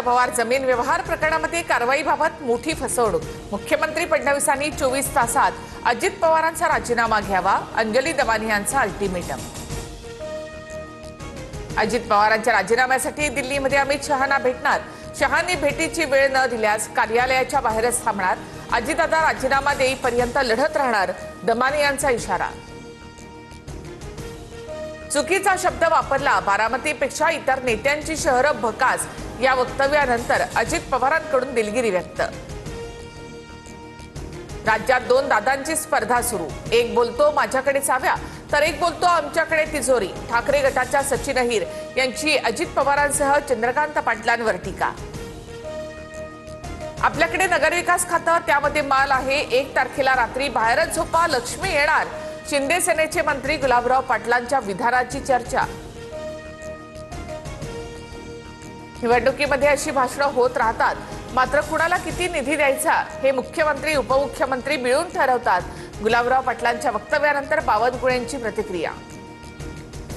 पवार जमीन व्यवहार प्रकरणामध्ये कारवाईबाबत मोठी फसवणूक। मुख्यमंत्री फडणवीसांनी 24 तासात अजित पवारांचा राजीनामा घ्यावा, अंजली दमानी यांचा अल्टिमेटम। अजित पवारांच्या राजीनाम्यासाठी दिल्लीमध्ये अमित शहांना भेटणार। शहांनी भेटीची वेळ न दिल्यास कार्यालयाच्या बाहेरच थांबणार। अजितदादा राजीनामा देईपर्यंत लढत राहणार, दमानी यांचा इशारा। चुकीचा शब्द वापरला, बारामतीपेक्षा इतर नेत्यांची शहरं भकास, या वक्तव्यानंतर अजित पवारांकडून दिलगिरी व्यक्त। राज्यात दोन दादांची स्पर्धा सुरू, एक बोलतो माझ्याकडे चाव्या तर एक बोलतो आमच्याकडे तिजोरी। ठाकरे गटाच्या सचिन अहिर यांची अजित पवारांसह चंद्रकांत पाटलांवर टीका। आपल्याकडे नगरविकास खातं, त्यामध्ये माल आहे, 1 तारखेला रात्री बाहेरच झोपा, लक्ष्मी येणार। शिंदे सेनेचे मंत्री गुलाबराव पाटलांच्या विधानाची चर्चा। निवडणुकीमध्ये अशी भाषणं होत राहतात, मात्र कुणाला किती निधी द्यायचा हे मुख्यमंत्री उपमुख्यमंत्री मिळून ठरवतात। गुलाबराव पाटलांच्या वक्तव्यानंतर बावनकुळेंची प्रतिक्रिया।